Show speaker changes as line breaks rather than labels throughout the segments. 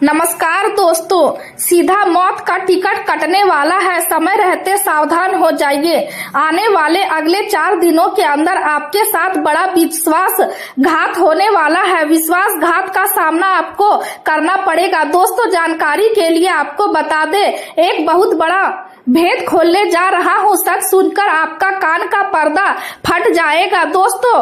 नमस्कार दोस्तों, सीधा मौत का टिकट कटने वाला है। समय रहते सावधान हो जाइए। आने वाले अगले 4 दिनों के अंदर आपके साथ बड़ा विश्वासघात होने वाला है। विश्वासघात का सामना आपको करना पड़ेगा। दोस्तों, जानकारी के लिए आपको बता दें, एक बहुत बड़ा भेद खोलने जा रहा हूँ। सच सुनकर आपका कान का पर्दा फट जाएगा। दोस्तों,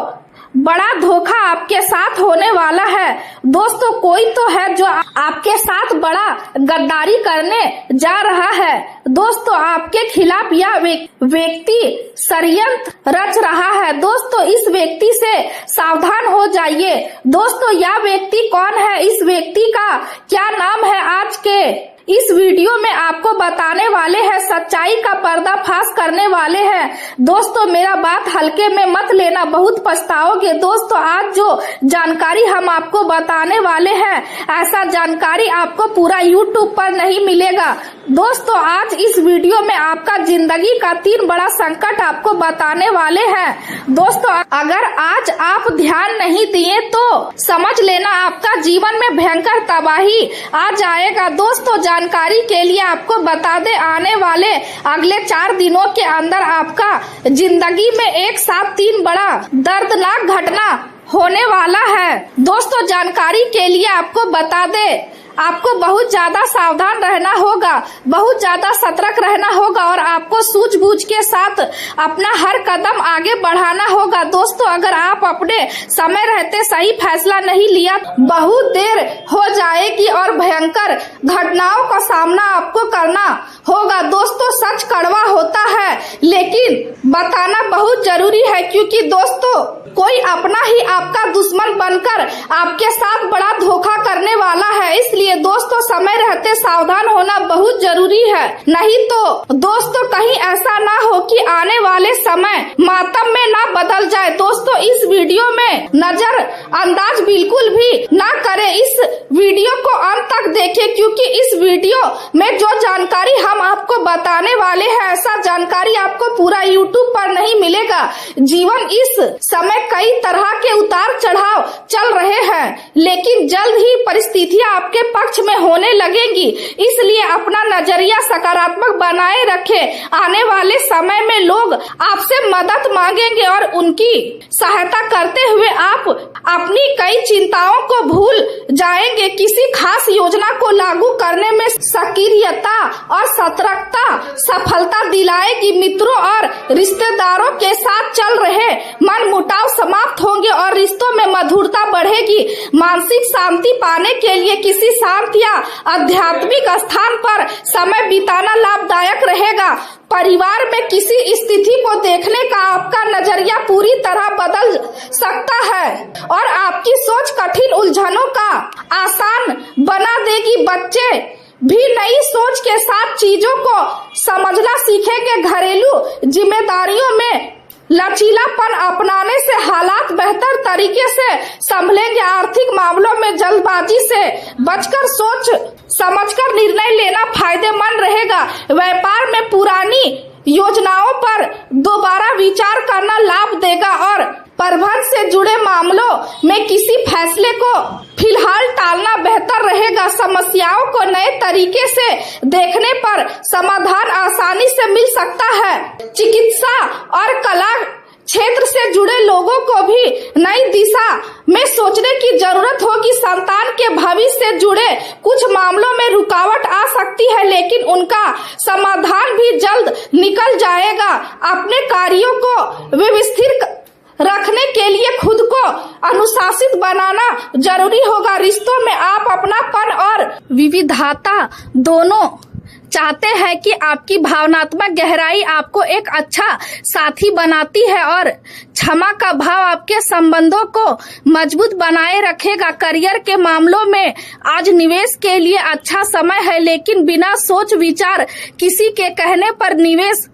बड़ा धोखा आपके साथ होने वाला है। दोस्तों, कोई तो है जो आपके साथ बड़ा गद्दारी करने जा रहा है। दोस्तों, आपके खिलाफ यह व्यक्ति षड्यंत्र रच रहा है। दोस्तों, इस व्यक्ति से सावधान हो जाइए। दोस्तों, यह व्यक्ति कौन है, इस व्यक्ति का क्या नाम है, आज के इस वीडियो में आपको बताने वाले हैं। सच्चाई का पर्दाफाश करने वाले हैं। दोस्तों, मेरा बात हल्के में मत लेना, बहुत पछताओगे। दोस्तों, आज जो जानकारी हम आपको बताने वाले हैं, ऐसा जानकारी आपको पूरा YouTube पर नहीं मिलेगा। दोस्तों, आज इस वीडियो में आपका जिंदगी का 3 बड़ा संकट आपको बताने वाले हैं। दोस्तों, अगर आज आप ध्यान नहीं दिए तो समझ लेना आपका जीवन में भयंकर तबाही आ जाएगा। दोस्तों, जानकारी के लिए आपको बता दें, आने वाले अगले 4 दिनों के अंदर आपका जिंदगी में एक साथ 3 बड़ा दर्दनाक घटना होने वाला है। दोस्तों, जानकारी के लिए आपको बता दें, आपको बहुत ज्यादा सावधान रहना होगा, बहुत ज्यादा सतर्क रहना होगा और आपको सूझबूझ के साथ अपना हर कदम आगे बढ़ाना होगा। दोस्तों, अगर आप अपने समय रहते सही फैसला नहीं लिया, बहुत देर हो जाएगी और भयंकर घटनाओं का सामना आपको करना होगा। दोस्तों, सच कड़वा होता है, लेकिन बताना बहुत जरूरी है, क्योंकि दोस्तों, कोई अपना ही आपका दुश्मन बनकर आपके साथ बड़ा धोखा करने वाला है। इसलिए दोस्तों, समय रहते सावधान होना बहुत जरूरी है। नहीं तो दोस्तों, कहीं ऐसा ना हो कि आने वाले समय मातम में ना बदल जाए। दोस्तों, इस वीडियो में नजर अंदाज बिल्कुल भी ना करें। इस वीडियो को अंत तक देखें, क्योंकि इस वीडियो में जो जानकारी हम आपको बताने वाले हैं, ऐसा जानकारी आपको पूरा YouTube पर नहीं मिलेगा। जीवन इस समय कई तरह के उतार चढ़ाव चल रहे हैं, लेकिन जल्द ही परिस्थितियां आपके पक्ष में होने लगेंगी। इसलिए अपना नजरिया सकारात्मक बनाए रखें। आने वाले समय में लोग आपसे मदद मांगेंगे और उनकी सहायता करते हुए आप अपनी कई चिंताओं को भूल जाएंगे। किसी खास योजना को लागू करने में सक्रियता और सतर्कता सफलता दिलाएगी। मित्रों और रिश्तेदारों के साथ चल रहे मनमुटाव समाप्त होंगे और रिश्तों में मधुरता बढ़ेगी। मानसिक शांति पाने के लिए किसी शांत या आध्यात्मिक स्थान पर समय बिताना लाभदायक रहेगा। परिवार में किसी स्थिति को देखने का आपका नजरिया पूरी तरह बदल सकता है और आपकी सोच कठिन उलझनों का आसान बना देगी। बच्चे भी नई सोच के साथ चीजों को समझना सीखेंगे। घरेलू जिम्मेदारियों में लचीलापन अपनाने से हालात बेहतर तरीके से संभलेंगे। आर्थिक मामलों में जल्दबाजी से बचकर सोच समझकर निर्णय लेना फायदेमंद रहेगा। व्यापार में पुरानी योजनाओं पर दोबारा विचार करना लाभ देगा और प्रबंधन से जुड़े मामलों में किसी फैसले को फिलहाल टालना बेहतर रहेगा। समस्याओं को नए तरीके से देखने पर समाधान आसानी से मिल सकता है। चिकित्सा और कला क्षेत्र से जुड़े लोगों को भी नई दिशा में सोचने की जरूरत होगी। संतान के भविष्य से जुड़े कुछ मामलों में रुकावट आ सकती है, लेकिन उनका समाधान भी जल्द निकल जाएगा। अपने कार्यों को व्यवस्थित रखने के लिए खुद को अनुशासित बनाना जरूरी होगा। रिश्तों में आप अपनापन और विविधता दोनों चाहते हैं कि आपकी भावनात्मक गहराई आपको एक अच्छा साथी बनाती है और क्षमा का भाव आपके संबंधों को मजबूत बनाए रखेगा। करियर के मामलों में आज निवेश के लिए अच्छा समय है, लेकिन बिना सोच विचार किसी के कहने पर निवेश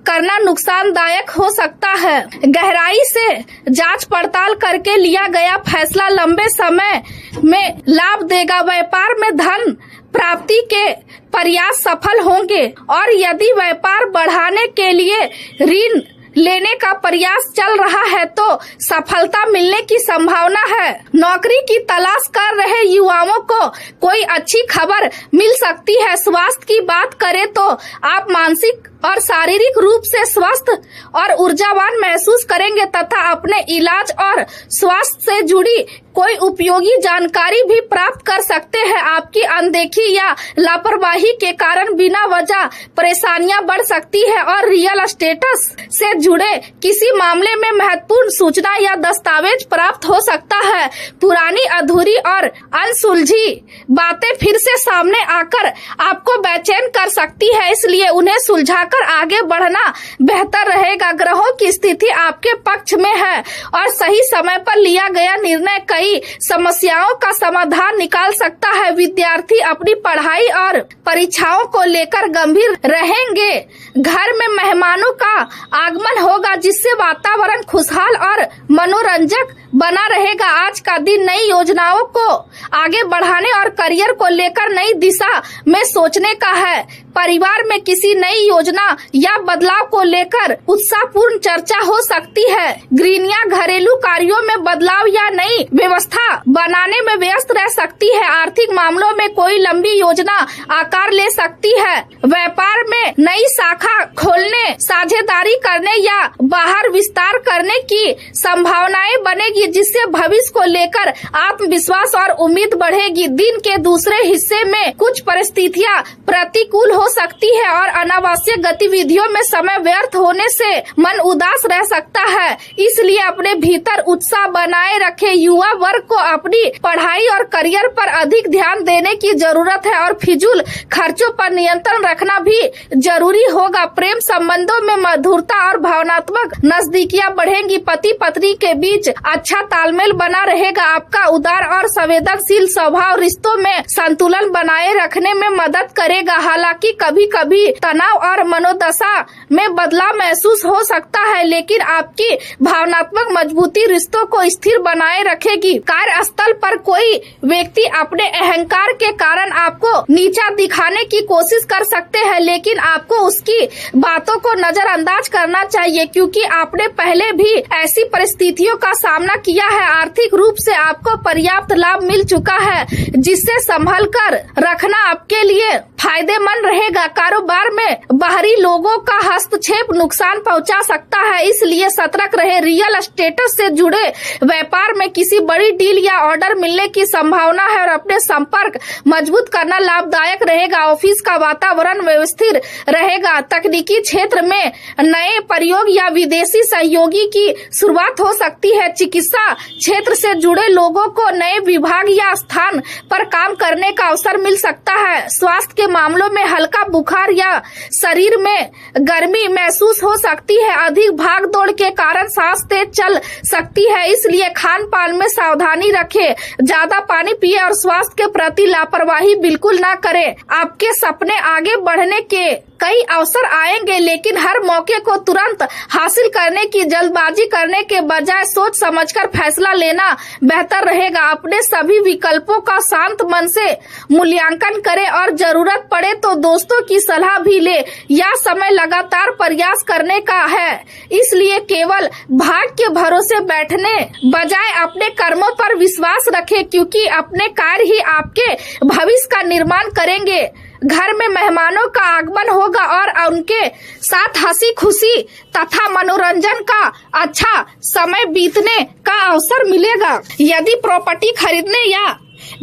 करना नुकसानदायक हो सकता है। गहराई से जांच पड़ताल करके लिया गया फैसला लंबे समय में लाभ देगा। व्यापार में धन प्राप्ति के प्रयास सफल होंगे और यदि व्यापार बढ़ाने के लिए ऋण लेने का प्रयास चल रहा है तो सफलता मिलने की संभावना है। नौकरी की तलाश कर रहे युवाओं को कोई अच्छी खबर मिल सकती है। स्वास्थ्य की बात करें तो आप मानसिक और शारीरिक रूप से स्वस्थ और ऊर्जावान महसूस करेंगे तथा अपने इलाज और स्वास्थ्य से जुड़ी कोई उपयोगी जानकारी भी प्राप्त कर सकते हैं। आपकी अनदेखी या लापरवाही के कारण बिना वजह परेशानियां बढ़ सकती है और रियल स्टेटस से जुड़े किसी मामले में महत्वपूर्ण सूचना या दस्तावेज प्राप्त हो सकता है। पुरानी अधूरी और अनसुलझी बातें फिर से सामने आकर आपको बेचैन कर सकती है, इसलिए उन्हें सुलझाकर आगे बढ़ना बेहतर रहेगा। ग्रहों की स्थिति आपके पक्ष में है और सही समय पर लिया गया निर्णय कई समस्याओं का समाधान निकाल सकता है। विद्यार्थी अपनी पढ़ाई और परीक्षाओं को लेकर गंभीर रहेंगे। घर में मेहमानों का आगमन होगा जिससे वातावरण खुशहाल और मनोरंजक बना रहेगा। आज का दिन नई योजनाओं को आगे बढ़ाने और करियर को लेकर नई दिशा में सोचने का है। परिवार में किसी नई योजना या बदलाव को लेकर उत्साहपूर्ण चर्चा हो सकती है। गृहिणियां घरेलू कार्यों में बदलाव या नई व्यवस्था बनाने में व्यस्त रह सकती है। आर्थिक मामलों में कोई लंबी योजना आकार ले सकती है। व्यापार में नई शाखा खोलने, साझेदारी करने या बाहर विस्तार करने की संभावनाएं बनेगी जिससे भविष्य को लेकर आत्मविश्वास और उम्मीद बढ़ेगी। दिन के दूसरे हिस्से में कुछ परिस्थितियां प्रतिकूल हो सकती है और अनावश्यक गतिविधियों में समय व्यर्थ होने से मन उदास रह सकता है, इसलिए अपने भीतर उत्साह बनाए रखें। युवा वर्ग को अपनी पढ़ाई और करियर पर अधिक ध्यान देने की जरूरत है और फिजूल खर्चों पर नियंत्रण रखना भी जरूरी होगा। प्रेम संबंधों में मधुरता और भावनात्मक नजदीकियां बढ़ेंगी। पति पत्नी के बीच अच्छा तालमेल बना रहेगा। आपका उदार और संवेदनशील स्वभाव रिश्तों में संतुलन बनाए रखने में मदद करेगा। हालांकि कभी कभी तनाव और मनोदशा में बदलाव महसूस हो सकता है, लेकिन आपकी भावनात्मक मजबूती रिश्तों को स्थिर बनाए रखेगी। कार्यस्थल पर कोई व्यक्ति अपने अहंकार के कारण आपको नीचा दिखाने की कोशिश कर सकते हैं, लेकिन आपको उसकी बातों को नजरअंदाज करना चाहिए क्योंकि आपने पहले भी ऐसी परिस्थितियों का सामना किया है। आर्थिक रूप से आपको पर्याप्त लाभ मिल चुका है जिससे संभल कर रखना आपके लिए फायदेमंद रहेगा। कारोबार में बाहरी लोगों का हस्तक्षेप नुकसान पहुंचा सकता है, इसलिए सतर्क रहे। रियल स्टेटस से जुड़े व्यापार में किसी बड़ी डील या ऑर्डर मिलने की संभावना है और अपने संपर्क मजबूत करना लाभदायक रहेगा। ऑफिस का वातावरण व्यवस्थित रहेगा। तकनीकी क्षेत्र में नए प्रयोग या विदेशी सहयोगी की शुरुआत हो सकती है। चिकित्सा क्षेत्र से जुड़े लोगों को नए विभाग या स्थान पर काम करने का अवसर मिल सकता है। स्वास्थ्य के मामलों में हल्का बुखार या शरीर में गर्मी महसूस हो सकती है। अधिक भाग दौड़ के कारण सांस तेज चल सकती है, इसलिए खान पान में सावधानी रखें। ज्यादा पानी पिए और स्वास्थ्य के प्रति लापरवाही बिल्कुल ना करें। आपके सपने आगे बढ़ने के कई अवसर आएंगे, लेकिन हर मौके को तुरंत हासिल करने की जल्दबाजी करने के बजाय सोच समझकर फैसला लेना बेहतर रहेगा। अपने सभी विकल्पों का शांत मन से मूल्यांकन करें और जरूरत पड़े तो दोस्तों की सलाह भी ले। यह समय लगातार प्रयास करने का है, इसलिए केवल भाग्य के भरोसे बैठने बजाय अपने कर्मों पर विश्वास रखें क्योंकि अपने कार्य ही आपके भविष्य का निर्माण करेंगे। घर में मेहमानों का आगमन होगा और उनके साथ हंसी खुशी तथा मनोरंजन का अच्छा समय बीतने का अवसर मिलेगा। यदि प्रॉपर्टी खरीदने या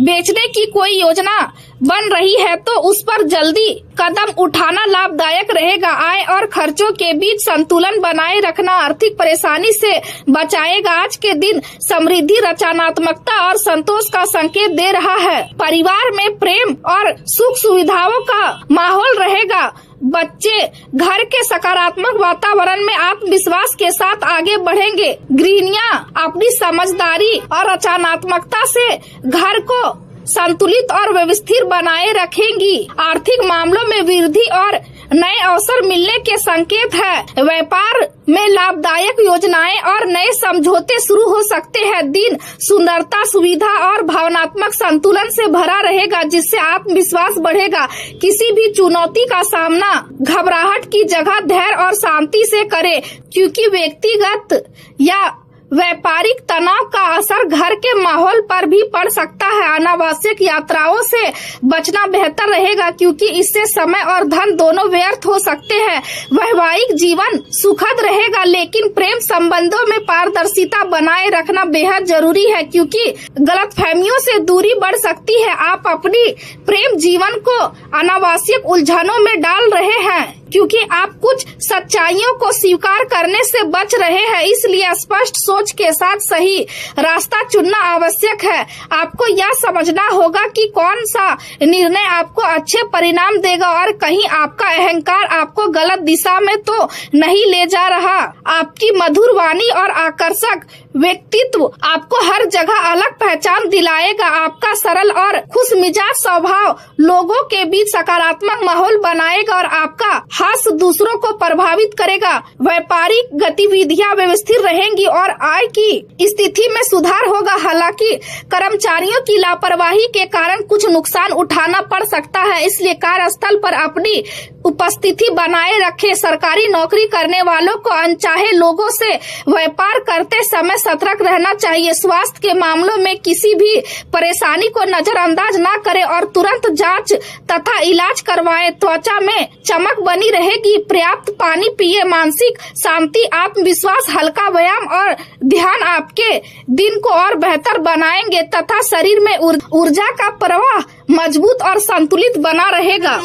बेचने की कोई योजना बन रही है तो उस पर जल्दी कदम उठाना लाभदायक रहेगा। आय और खर्चों के बीच संतुलन बनाए रखना आर्थिक परेशानी से बचाएगा। आज के दिन समृद्धि, रचनात्मकता और संतोष का संकेत दे रहा है। परिवार में प्रेम और सुख सुविधाओं का माहौल रहेगा। बच्चे घर के सकारात्मक वातावरण में आत्मविश्वास के साथ आगे बढ़ेंगे। गृहिणियां अपनी समझदारी और रचनात्मकता से घर को संतुलित और व्यवस्थित बनाए रखेंगी। आर्थिक मामलों में वृद्धि और नए अवसर मिलने के संकेत है। व्यापार में लाभदायक योजनाएं और नए समझौते शुरू हो सकते हैं। दिन सुंदरता, सुविधा और भावनात्मक संतुलन से भरा रहेगा, जिससे आत्मविश्वास बढ़ेगा। किसी भी चुनौती का सामना घबराहट की जगह धैर्य और शांति से करें, क्योंकि व्यक्तिगत या व्यापारिक तनाव का असर घर के माहौल पर भी पड़ सकता है। अनावश्यक यात्राओं से बचना बेहतर रहेगा, क्योंकि इससे समय और धन दोनों व्यर्थ हो सकते हैं। वैवाहिक जीवन सुखद रहेगा, लेकिन प्रेम संबंधों में पारदर्शिता बनाए रखना बेहद जरूरी है, क्योंकि गलतफहमियों से दूरी बढ़ सकती है। आप अपनी प्रेम जीवन को अनावश्यक उलझनों में डाल रहे हैं, क्योंकि आप कुछ सच्चाइयों को स्वीकार करने से बच रहे हैं। इसलिए स्पष्ट सोच के साथ सही रास्ता चुनना आवश्यक है। आपको यह समझना होगा कि कौन सा निर्णय आपको अच्छे परिणाम देगा और कहीं आपका अहंकार आपको गलत दिशा में तो नहीं ले जा रहा। आपकी मधुर वाणी और आकर्षक व्यक्तित्व आपको हर जगह अलग पहचान दिलाएगा। आपका सरल और खुश मिजाज स्वभाव लोगों के बीच सकारात्मक माहौल बनाएगा और आपका हास्य दूसरों को प्रभावित करेगा। व्यापारिक गतिविधियां व्यवस्थित रहेंगी और आय की स्थिति में सुधार होगा। हालांकि कर्मचारियों की लापरवाही के कारण कुछ नुकसान उठाना पड़ सकता है, इसलिए कार्यस्थल पर अपनी उपस्थिति बनाए रखें। सरकारी नौकरी करने वालों को अनचाहे लोगों से व्यापार करते समय सतर्क रहना चाहिए। स्वास्थ्य के मामलों में किसी भी परेशानी को नजरअंदाज न करें और तुरंत जांच तथा इलाज करवाएं। त्वचा में चमक बनी रहेगी। पर्याप्त पानी पिए। मानसिक शांति, आत्मविश्वास, हल्का व्यायाम और ध्यान आपके दिन को और बेहतर बनाएंगे तथा शरीर में ऊर्जा का प्रवाह मजबूत और संतुलित बना रहेगा।